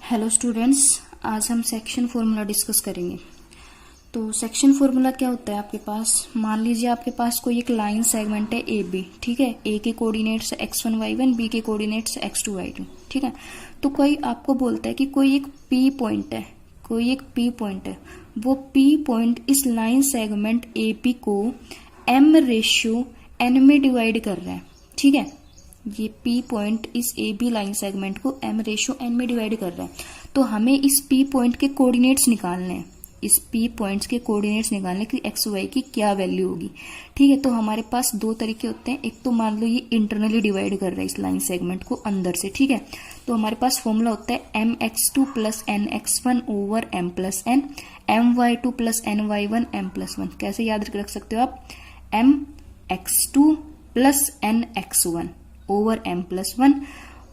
Hello students, आज हम section formula discuss करेंगे। तो सेक्शन फॉर्मूला क्या होता है आपके पास। मान लीजिए आपके पास कोई एक लाइन सेगमेंट है ए बी, ठीक है। ए के कोऑर्डिनेट्स x1 y1, बी के कोऑर्डिनेट्स x2 y2, ठीक है। तो कोई आपको बोलता है कि कोई एक पी पॉइंट है, वो पी पॉइंट इस लाइन सेगमेंट ए पी को m/n में डिवाइड कर रहा है, ठीक है। ये P पॉइंट इस ए बी लाइन सेगमेंट को m/n में डिवाइड कर रहा है। तो हमें इस P पॉइंट के कोऑर्डिनेट्स निकालने हैं, इस P पॉइंट्स के कोऑर्डिनेट्स निकालने की एक्स वाई की क्या वैल्यू होगी, ठीक है। तो हमारे पास दो तरीके होते हैं। एक तो मान लो ये इंटरनली डिवाइड कर रहा है इस लाइन सेगमेंट को अंदर से, ठीक है। तो हमारे पास फॉर्मूला होता है mx2 plus nx1 over m plus n, my2 plus ny1 m plus 1। कैसे याद रख सकते हो आप, mx2 plus nx1 over m plus 1,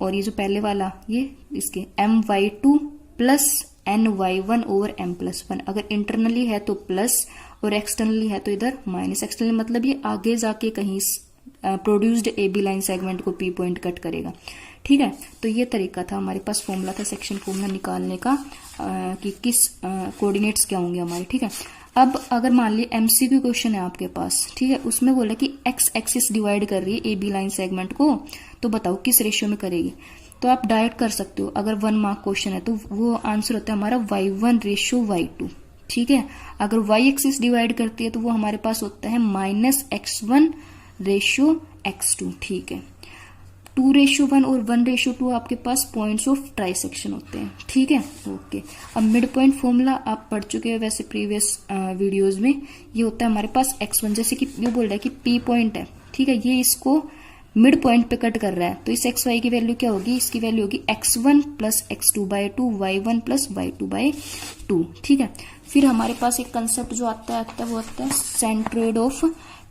और ये जो पहले वाला ये इसके my2 plus ny1 over m plus 1। अगर इंटरनली है तो प्लस और एक्सटर्नली है तो इधर माइनस। एक्सटर्नली मतलब ये आगे जाके कहीं produced A B line segment को पी पॉइंट कट करेगा, ठीक है। तो ये तरीका था, हमारे पास फॉर्मूला था सेक्शन फॉर्मूला निकालने का कि किस कोऑर्डिनेट्स क्या होंगे हमारे, ठीक है। अब अगर मान ली एमसीक्यू क्वेश्चन है आपके पास, ठीक है, उसमें बोला कि एक्स एक्सिस डिवाइड कर रही है ए बी लाइन सेगमेंट को, तो बताओ किस रेशियो में करेगी। तो आप डायरेक्ट कर सकते हो। अगर 1 मार्क क्वेश्चन है तो वो आंसर होता है हमारा y1/y2, ठीक है। अगर y एक्सिस डिवाइड करती है तो वो हमारे पास होता है -x1/x2, ठीक है। 2/1 और 1/2 आपके पास पॉइंट्स ऑफ ट्राइसेक्शन होते हैं, ठीक है। ओके, अब मिड पॉइंट फॉर्मूला आप पढ़ चुके हैं वैसे प्रीवियस वीडियोस में। ये होता है हमारे पास x1, जैसे कि ये बोल रहा है कि p पॉइंट है, ठीक है, ये इसको मिड पॉइंट पे कट कर रहा है, तो इस एक्स वाई की वैल्यू क्या होगी, इसकी वैल्यू होगी x1 plus x2/2, y1 plus y2/2, ठीक है। फिर हमारे पास एक कंसेप्ट जो आता है वो आता है सेंट्रोइड ऑफ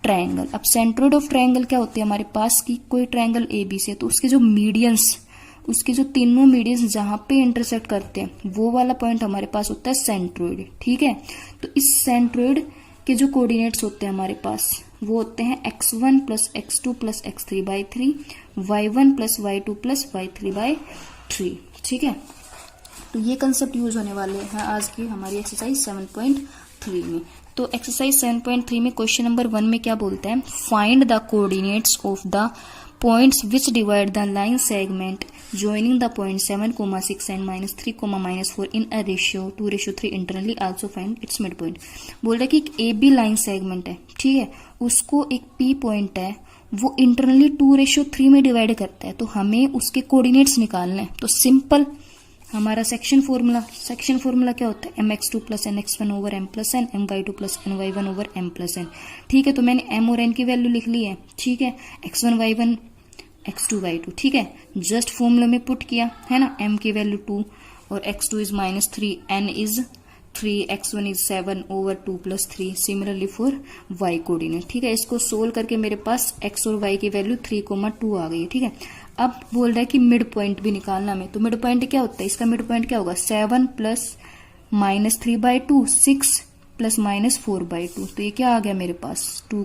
ट्रायंगल। अब सेंट्रोइड ऑफ ट्रायंगल क्या होती है हमारे पास की, कोई ट्रायंगल ए बी से, तो उसके जो मीडियंस, उसके जो तीनों मीडियंस जहां पे इंटरसेक्ट करते हैं वो वाला पॉइंट हमारे पास होता है सेंट्रोइड, ठीक है। तो इस सेंट्रोइड के जो कोऑर्डिनेट्स होते हैं हमारे पास वो होते हैं x1 plus x2 plus x3/3, y1 plus y2 plus y3/3, ठीक है। तो ये कंसेप्ट यूज होने वाले हैं आज की हमारी एक्सरसाइज 7.3 में। तो एक्सरसाइज 7.3 में क्वेश्चन नंबर 1 में क्या बोलते हैं, find the coordinates of the points which divide the line segment joining the point 7, 6 and -3, -4 in a ratio 2/3 internally, also find its midpoint। बोल रहा है कि एक ए बी लाइन सेगमेंट है, ठीक है, उसको एक पी पॉइंट है, वो इंटरनली 2/3 में डिवाइड करता है, तो हमें उसके कोऑर्डिनेट्स निकालने हैं। तो सिंपल हमारा सेक्शन फॉर्मूला क्या होता है, mx2 plus nx1 over m plus n, my2 plus ny1 over m plus n, ठीक है। तो मैंने m और n की वैल्यू लिख ली है, ठीक है, x1 y1 x2 y2, ठीक है। जस्ट फॉर्मूला में पुट किया है ना, m की वैल्यू 2 और x2 is -3, n is 3, x1 is 7 over 2 plus 3। Similarly for y coordinate, ठीक है। इसको सोल्व करके मेरे पास x और y की वैल्यू 3, 2 आ गई है, ठीक है। अब बोल रहा है कि मिड पॉइंट भी निकालना में, तो मिड पॉइंट क्या होता है, इसका मिड पॉइंट क्या होगा, 7 प्लस -3/2, 6 प्लस -4/2, तो ये क्या आ गया मेरे पास 2,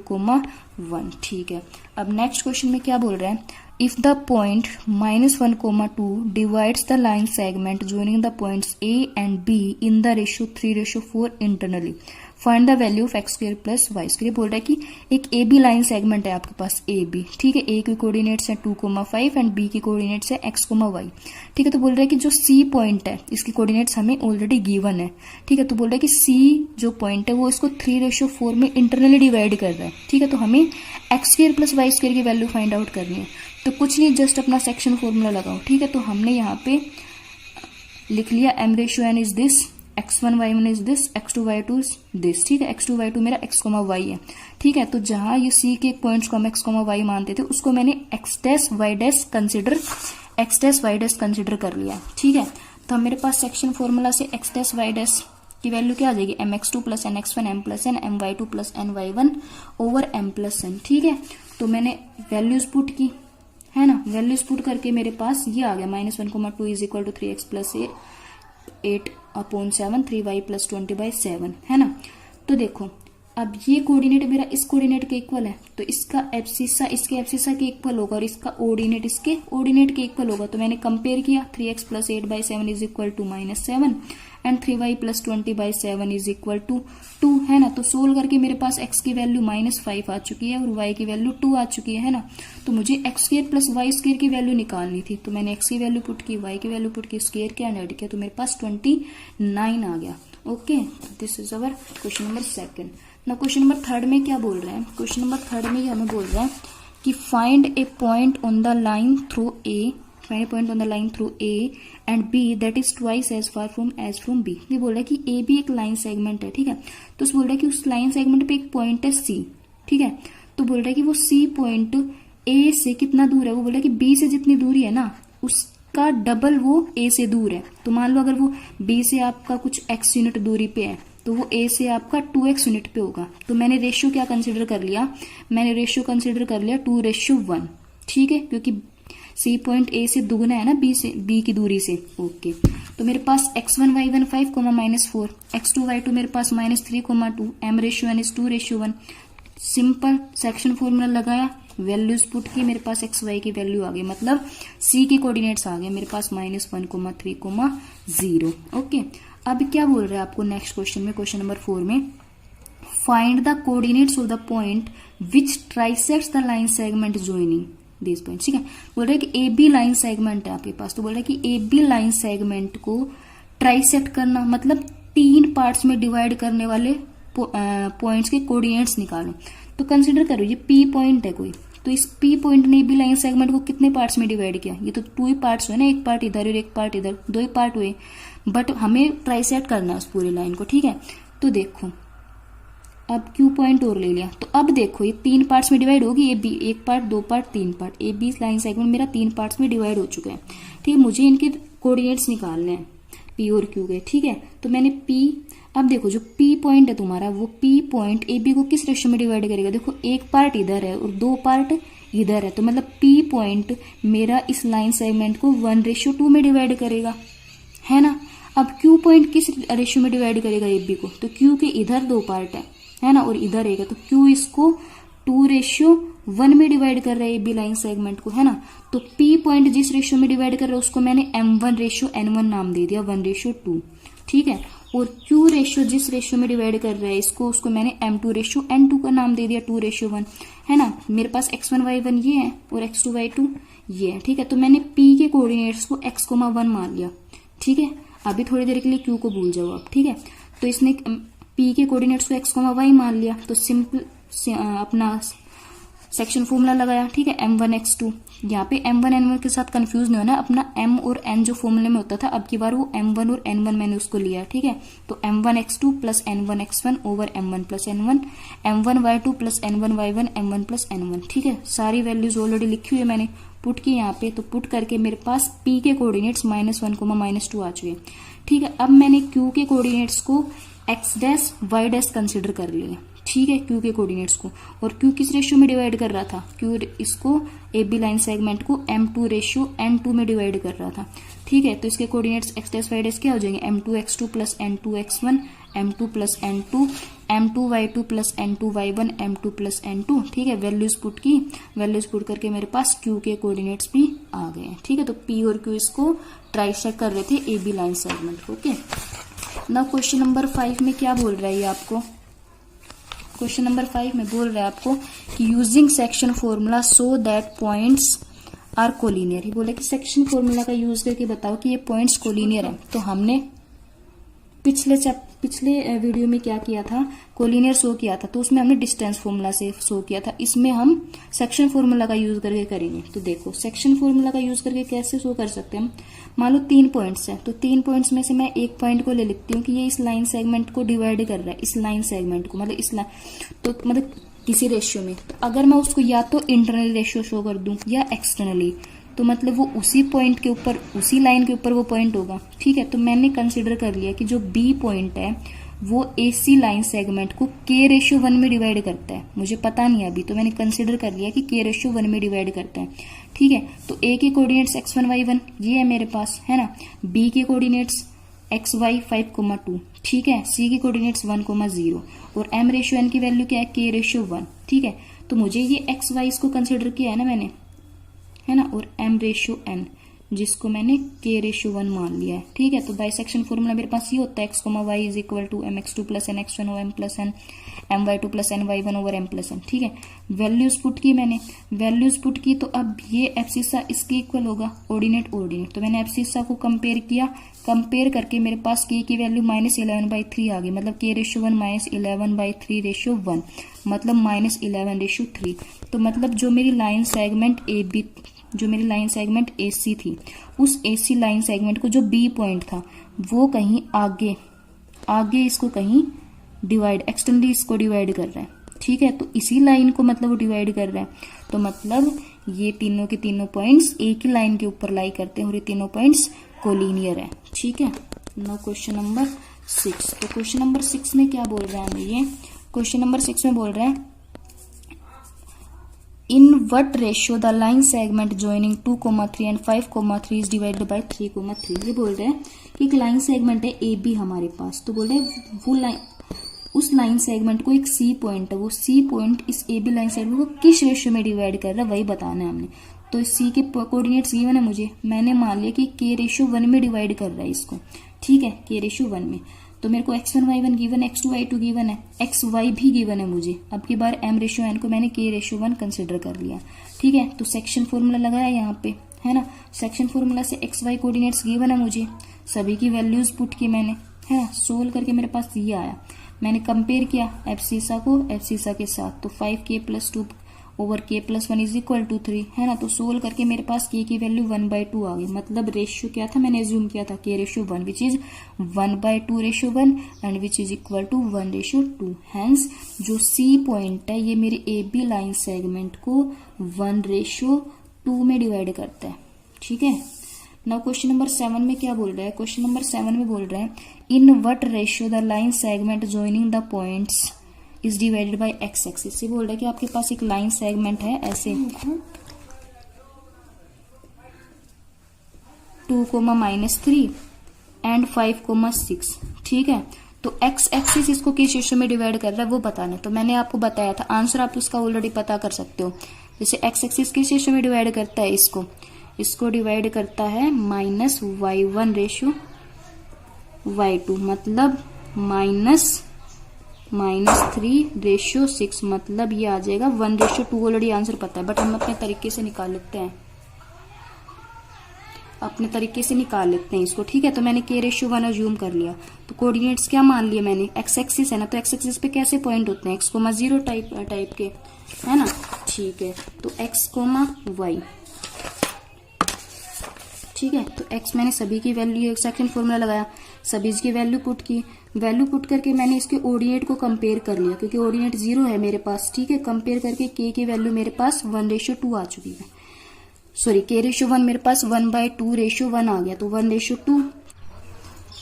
1, ठीक है। अब नेक्स्ट क्वेश्चन में क्या बोल रहा है, if the point -1, 2 divides the line segment joining the points A and B in the ratio 3/4 internally, find the value of x square plus Y square. बोल रहा है कि एक ए बी लाइन सेगमेंट है आपके पास ए बी, ठीक है। ए के कोऑर्डिनेट्स है 2, 5 एंड बी के कोऑर्डिनेट्स है x, y, ठीक है। तो बोल रहा है कि जो सी पॉइंट है इसकी कोऑर्डिनेट्स हमें ऑलरेडी गिवन है, ठीक है। तो बोल रहा है कि सी जो पॉइंट है वो इसको 3/4 में इंटरनली डिवाइड कर रहा है, ठीक है। तो हमें X square plus Y square की वैल्यू फाइंड आउट करनी है। तो कुछ नहीं, जस्ट अपना सेक्शन फॉर्मूला लगाओ, ठीक है। तो हमने यहाँ पे लिख लिया m/n is this, x1 y1 is this, x2 y2 is this, ठीक है। x2 y2 मेरा x, y है, ठीक है। तो जहां ये c के पॉइंट्स को हम x, y मानते थे उसको मैंने x' y' कंसिडर कर लिया, ठीक है। तो मेरे पास सेक्शन फॉर्मूला से x' y' की वैल्यू क्या आ जाएगी, mx2 plus nx1 m plus n, my2 plus ny1 over m plus n, ठीक है। तो मैंने वैल्यूज पुट की है ना, वैल्यूज पुट करके मेरे पास ये आ गया -1, 2 is equal to 3x plus 8/7, 3y plus 20/7, है ना। तो देखो अब ये कोऑर्डिनेट मेरा इस कोऑर्डिनेट के इक्वल है, तो इसका एब्सिसा इसके एब्सिसा के इक्वल होगा और इसका ऑर्डिनेट इसके ऑर्डिनेट के इक्वल होगा। तो मैंने कंपेयर किया, 3x + 8/7 is equal to -7 and 3y + 20/7 is equal to 2, है ना। तो सोल्व करके मेरे पास x की वैल्यू -5 आ चुकी है और y की वैल्यू 2 आ चुकी है ना। तो मुझे x² + y² की वैल्यू निकालनी थी, तो मैंने x की वैल्यू पुट की, y की वैल्यू पुट की, स्क्वायर किया, ऐड किया, तो मेरे पास 29 आ गया। Okay, this is our question number 2। ना क्वेश्चन नंबर 3 में क्या बोल रहे हैं, क्वेश्चन नंबर 3 में हमें बोल रहा है कि find a point on the line through A, find a point on the line through A and B that is twice as far from B. ये बोल रहा है कि ए भी एक लाइन सेगमेंट है, ठीक है। तो बोल रहा है कि उस लाइन सेगमेंट पे एक पॉइंट है सी, ठीक है। तो बोल रहा है कि वो सी पॉइंट ए से कितना दूर है, वो बोल रहा है कि बी से जितनी दूरी है ना उसका डबल वो ए से दूर है। तो मान लो अगर वो बी से आपका कुछ x यूनिट दूरी पे है तो वो a से आपका 2x यूनिट पे होगा। तो मैंने रेशियो क्या कंसीडर कर लिया, मैंने रेशियो कंसीडर कर लिया 2:1, ठीक है, क्योंकि C पॉइंट A से दुगना है ना B की दूरी से। ओके, तो मेरे पास x1 y1 5, -4, x2 y2 मेरे पास -3, 2, m/n is 2:1। Simple section formula लगाया, वैल्यूज पुट की, मेरे पास एक्स वाई की वैल्यू आ गई, मतलब सी के कोऑर्डिनेट्स आ गए मेरे पास -1, 3, 0। ओके, अब क्या बोल रहे हैं आपको नेक्स्ट क्वेश्चन में, क्वेश्चन नंबर 4 में, find the coordinates of the point which trisects the line segment joining this point. ठीक है, बोल रहे हैं कि ए बी लाइन सेगमेंट है आपके पास, तो बोल रहे हैं कि ए बी लाइन सेगमेंट को ट्राइसेक्ट करना मतलब 3 पार्ट्स में डिवाइड करने वाले पॉइंट्स के कोऑर्डिनेट्स निकालो। तो कंसिडर करो ये पी पॉइंट है कोई, तो इस पी पॉइंट ने बी लाइन सेगमेंट को कितने पार्ट्स में डिवाइड किया, ये तो 2 ही पार्ट्स हुए ना, एक पार्ट इधर और एक पार्ट इधर, 2 ही पार्ट हुए, बट हमें ट्राइसेक्ट करना है उस पूरी लाइन को। ठीक है, तो देखो अब क्यू पॉइंट और ले लिया, तो अब देखो ये 3 पार्ट्स में डिवाइड होगी, A B 1 part 2 part 3 part, A B line segment मेरा 3 पार्ट्स में डिवाइड हो चुका है। ठीक है, मुझे इनके कोऑर्डिनेट्स निकालने हैं पी और क्यू के। ठीक है, तो मैंने पी, अब देखो जो पी पॉइंट है तुम्हारा, वो पी पॉइंट ए बी को किस रेशियो में डिवाइड करेगा, देखो 1 पार्ट इधर है और 2 पार्ट इधर है, तो मतलब पी पॉइंट मेरा इस लाइन सेगमेंट को 1:2 में डिवाइड करेगा, है ना। अब क्यू पॉइंट किस रेशियो में डिवाइड करेगा ए बी को, तो क्यू के इधर 2 पार्ट है ना, और इधर एक है, तो क्यू इसको 2:1 में डिवाइड कर रहा है ए बी लाइन सेगमेंट को, है ना। तो पी पॉइंट जिस रेशियो में डिवाइड कर रहा है उसको मैंने m1:n1 नाम दे दिया, 1:2। ठीक है, और क्यू रेशियो जिस रेशियो में डिवाइड कर रहा है इसको, उसको मैंने m2:n2 का नाम दे दिया, 2:1, है ना। मेरे पास x1 y1 ये है और x2 y2 ये है। ठीक है, तो मैंने p के कोऑर्डिनेट्स को x,1 मान लिया। ठीक है, अभी थोड़ी देर के लिए q को भूल जाओ आप। ठीक है, तो इसने p के कोऑर्डिनेट्स को x,y मान लिया, तो सिंपल अपना सेक्शन फॉर्मूला लगाया। ठीक है, m1 x2, यहाँ पे m1 n1 के साथ कंफ्यूज नहीं होना, अपना m और n जो फॉर्मूले में होता था अब की बार वो m1 और n1 मैंने उसको लिया। ठीक है, तो m1 x2 plus n1 x1 over m1 plus n1, m1 y2 plus n1 y1 m1 plus n1। ठीक है, सारी वैल्यूज ऑलरेडी लिखी हुई है मैंने, पुट की यहाँ पे, तो पुट करके मेरे पास p के कोऑर्डिनेट्स -1, -2 आ चुके। ठीक है, अब मैंने q के कोऑर्डिनेट्स को x' y' कंसिडर कर लिए। ठीक है, क्यू के कोऑर्डिनेट्स को, और क्यू किस रेशियो में डिवाइड कर रहा था, क्यू इसको ए बी लाइन सेगमेंट को m2:n2 में डिवाइड कर रहा था। ठीक है, तो इसके कोऑर्डिनेट्स x' y' क्या हो जाएंगे, m2 x2 plus n2 x1, m2 plus n2, m2 y2 plus n2 y1, m2 plus n2। ठीक है, वैल्यूज पुट की, वैल्यूज पुट करके मेरे पास क्यू के कोऑर्डिनेट्स भी आ गए। ठीक है, तो पी और क्यू इसको ट्राइसेक्ट कर रहे थे ए बी लाइन सेगमेंट को। ओके, नाउ क्वेश्चन नंबर 5 में क्या बोल रहा है ये आपको, क्वेश्चन नंबर 5 में बोल रहा है आपको कि using section formula so that points are collinear. ये बोले कि सेक्शन फॉर्मूला का यूज करके बताओ कि ये पॉइंट्स कोलिनियर है। तो हमने पिछले वीडियो में क्या किया था, कोलिनियर शो किया था, तो उसमें हमने डिस्टेंस फॉर्मूला से शो किया था, इसमें हम सेक्शन फॉर्मूला का यूज करके करेंगे। तो देखो सेक्शन फॉर्मूला का यूज करके कैसे शो कर सकते हैं हम, मान लो 3 पॉइंट्स हैं, तो 3 पॉइंट्स में से मैं एक पॉइंट को ले लेती हूँ कि ये इस लाइन सेगमेंट को डिवाइड कर रहा है, इस लाइन सेगमेंट को, मतलब इस लाइन, तो मतलब किसी रेशियो में, तो अगर मैं उसको या तो इंटरनल रेशियो शो कर दूं या एक्सटर्नली, तो मतलब वो उसी पॉइंट के ऊपर, उसी लाइन के ऊपर वो पॉइंट होगा। ठीक है, तो मैंने कंसिडर कर लिया कि जो बी पॉइंट है वो एसी लाइन सेगमेंट को k:1 में डिवाइड करता है, मुझे पता नहीं अभी, तो मैंने कंसिडर कर लिया कि k:1 में डिवाइड करता है। ठीक है, तो a के कोऑर्डिनेट्स x1 y1 ये है मेरे पास, है ना, b के कोऑर्डिनेट्स एक्स वाई 5,2, ठीक है। सी की कोऑर्डिनेट्स 1,0 और m रेशियो n की वैल्यू क्या है, k रेशियो 1, ठीक है। तो मुझे ये एक्स वाई इसको कंसिडर किया है ना मैंने, है ना, और m रेशियो n जिसको मैंने k रेशियो 1 मान लिया है, ठीक है। तो बाइसेक्शन फॉर्मूला मेरे पास ये होता है x, y is equal to mx2 plus nx1 over m plus n my2 plus ny1 over m plus n, ठीक है। वैल्यूज पुट की मैंने, वैल्यूज पुट की, तो अब ये एब्सिसा इसके इक्वल होगा, ऑर्डिनेट ऑर्डिनेट। तो मैंने एब्सिसा को कंपेयर किया, कंपेयर करके मेरे पास k की वैल्यू -11/3 आ गई, मतलब k रेशियो 1 -11/3 रेशियो 1, मतलब -11/3। तो मतलब जो मेरी लाइन सेगमेंट ए बी, जो मेरी लाइन सेगमेंट AC थी, उस AC लाइन सेगमेंट को जो B पॉइंट था वो कहीं आगे आगे इसको कहीं डिवाइड, एक्सटर्नली इसको डिवाइड कर रहा है, ठीक है। तो इसी लाइन को मतलब वो डिवाइड कर रहा है, तो मतलब ये तीनों के तीनों पॉइंट्स एक ही लाइन के ऊपर लाई करते हैं और ये तीनों पॉइंट्स कोलिनियर है, ठीक है। Now question number 6। तो क्वेश्चन नंबर 6 में क्या बोल रहा है हमें, ये क्वेश्चन नंबर 6 में बोल रहा है in what ratio the line segment joining 2,3 and 5,3 is divided by 3,3। ये बोल रहे हैं कि एक लाइन सेगमेंट है ए बी हमारे पास, तो बोल रहे हैं वो लाइन, उस लाइन सेगमेंट को एक सी पॉइंट है, वो सी पॉइंट इस ए बी लाइन सेगमेंट को किस रेशियो में डिवाइड कर रहा है वही बताना है हमने। तो इस सी के कोऑर्डिनेट्स गिवन है मुझे, मैंने मान लिया कि के रेशियो 1 में डिवाइड कर रहा है इसको, ठीक है, के रेशियो 1 में। तो मेरे को x1 y1 given, x2 y2 given है, xy भी गिवन है मुझे। अब की बार m रेशियो n को मैंने k रेशियो 1 कंसिडर कर लिया, ठीक है। तो सेक्शन फॉर्मूला लगाया यहाँ पे, है ना। सेक्शन फॉर्मूला से xy कोऑर्डिनेट्स गिवन है मुझे, सभी की वैल्यूज पुट की मैंने, है ना। सोल्व करके मेरे पास ये आया, मैंने कंपेयर किया एब्सिसा को एब्सिसा के साथ, तो 5k + 2 over k + 1 is equal to 3, है ना। तो सोल्व करके मेरे पास k की वैल्यू 1/2 आ गई, मतलब रेशियो क्या था, मैंने एज्यूम किया था k ratio 1 which is 1/2 ratio 1 and which is equal to 1 ratio 2। Hence जो C पॉइंट है ये मेरे AB लाइन सेगमेंट को 1 रेशियो 2 में डिवाइड करता है, ठीक है। नाउ क्वेश्चन नंबर 7 में क्या बोल रहा है, क्वेश्चन नंबर 7 में बोल रहा है in what ratio the line segment joining the points is divided by x axis. से बोल रहा है कि आपके पास एक लाइन सेगमेंट है ऐसे 2,-3 एंड 5,6, ठीक है। तो एक्स एक्सिस इसको किस रेशियो में डिवाइड कर रहा है वो बताना है। तो मैंने आपको बताया था, आंसर आप उसका ऑलरेडी पता कर सकते हो। जैसे एक्स एक्सिस किस रेशियो में डिवाइड करता है, इसको डिवाइड करता है -y1 रेशियो y2, मतलब -3 रेशियो 6, मतलब ये आ जाएगा 1 रेशियो 2। ऑलरेडी आंसर पता है, बट हम अपने तरीके से निकाल लेते हैं, अपने तरीके से निकाल लेते हैं इसको, ठीक है। तो मैंने k रेशियो 1 अज्यूम कर लिया, तो कोऑर्डिनेट्स क्या मान लिए मैंने, एक्स एक्सिस है ना, तो एक्स एक्सिस पे कैसे पॉइंट होते हैं, x, 0 टाइप के, है ना, ठीक है। तो x, y, ठीक है। तो x मैंने सभी की वैल्यू, सेकंड फॉर्मूला लगाया, सभी की वैल्यू पुट की, वैल्यू पुट करके मैंने इसके ऑर्डिनेट को कंपेयर कर लिया, क्योंकि ऑर्डिनेट 0 है मेरे पास, ठीक है। कंपेयर करके k की वैल्यू मेरे पास 1 रेशियो 2 आ चुकी है, सॉरी k रेशियो 1 मेरे पास 1/2 रेशियो 1 आ गया, तो 1 ratio 2।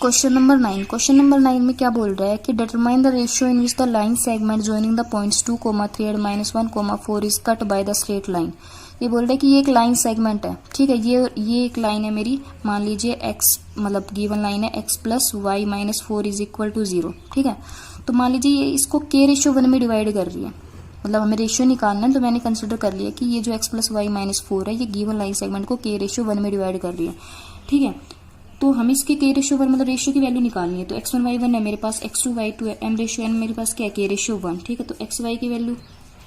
Question number 9, question number 9 में क्या बोल रहा है कि determine the ratio in which the line segment joining the points 2,3 and -1,4 is cut by the straight line. ये बोल रहा है कि ये एक लाइन सेगमेंट है, ठीक है। ये एक लाइन है मेरी, मान लीजिए x, मतलब गिवन लाइन है x + y - 4 is equal to 0, ठीक है। तो मान लीजिए ये इसको k रेशियो 1 में डिवाइड कर रही है, मतलब हमें रेशियो निकालना है, तो मैंने कंसिडर कर लिया कि ये जो x + y - 4 है ये गिवन लाइन सेगमेंट को k रेशियो 1 में डिवाइड कर रही है, ठीक है। तो हम इसके k रेशियो 1 मतलब रेशियो की वैल्यू निकालनी है, तो x1 y1 है मेरे पास, x2 y2 है, m रेशियो n मेरे पास क्या है, k रेशियो 1, ठीक है। तो x y की वैल्यू,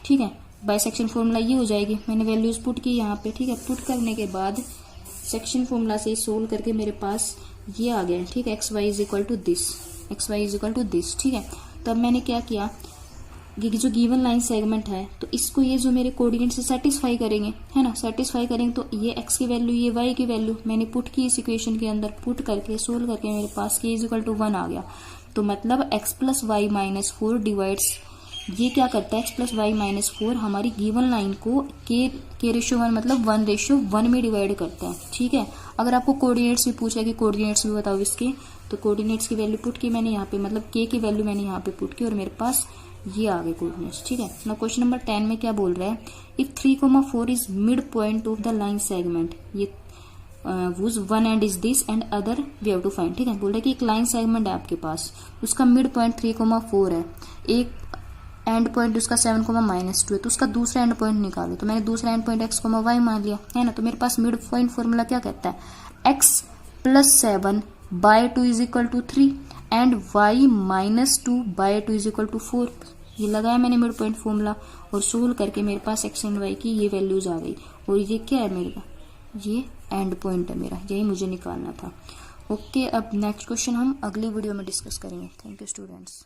ठीक है, बाइसेक्शन फॉर्मूला ये हो जाएगी, मैंने वैल्यूज पुट की यहाँ पे, ठीक है। पुट करने के बाद सेक्शन फॉर्मूला से सोल्व करके मेरे पास ये आ गया, ठीक है, X Y is equal to this, ठीक है। तब मैंने क्या किया, ये जो गिवन लाइन सेगमेंट है, तो इसको ये जो मेरे कोऑर्डिनेट से सेटिस्फाई करेंगे, है ना, सेटिस्फाई करेंगे, तो ये x की वैल्यू, ये y की वैल्यू मैंने पुट की इस इक्वेशन के अंदर, पुट करके सोल्व करके मेरे पास k इज इक्वल टू 1 आ गया। तो मतलब x + y - 4 डिवाइड्स, ये क्या करता है, x + y - 4 हमारी गिवन लाइन को k रेशियो 1 मतलब 1 रेशियो 1 में डिवाइड करता है, ठीक है। अगर आपको कोऑर्डिनेट्स भी पूछा कि कोऑर्डिनेट्स भी बताओ इसके, तो कोऑर्डिनेट्स की वैल्यू पुट की मैंने यहाँ पे, मतलब k की वैल्यू मैंने यहाँ पे पुट की और मेरे पास ये आ गए कोऑर्डिनेट्स, ठीक है। ना क्वेश्चन नंबर 10 में क्या बोल रहा है, if 3,4 is mid point of the line segment, ये whose one end is this end other we have to find. ठीक है, बोल रहा है कि एक लाइन सेगमेंट है आपके पास, उसका मिड पॉइंट 3,4 है, एक एंड पॉइंट उसका 7,-2 है, तो उसका दूसरा एंड पॉइंट निकालो। तो मैंने दूसरा एंड पॉइंट x, y मान लिया है ना। तो मेरे पास मिड पॉइंट फॉर्मूला क्या कहता है, x + 7/2 = 3 एंड y - 2/2 = 4। ये लगाया मैंने मिड पॉइंट फॉर्मूला और सोल्व करके मेरे पास x एंड y की ये वैल्यूज आ गई। और ये क्या है मेरा, ये एंड पॉइंट है मेरा, यही मुझे निकालना था। ओके, अब नेक्स्ट क्वेश्चन हम अगली वीडियो में डिस्कस करेंगे। Thank you students.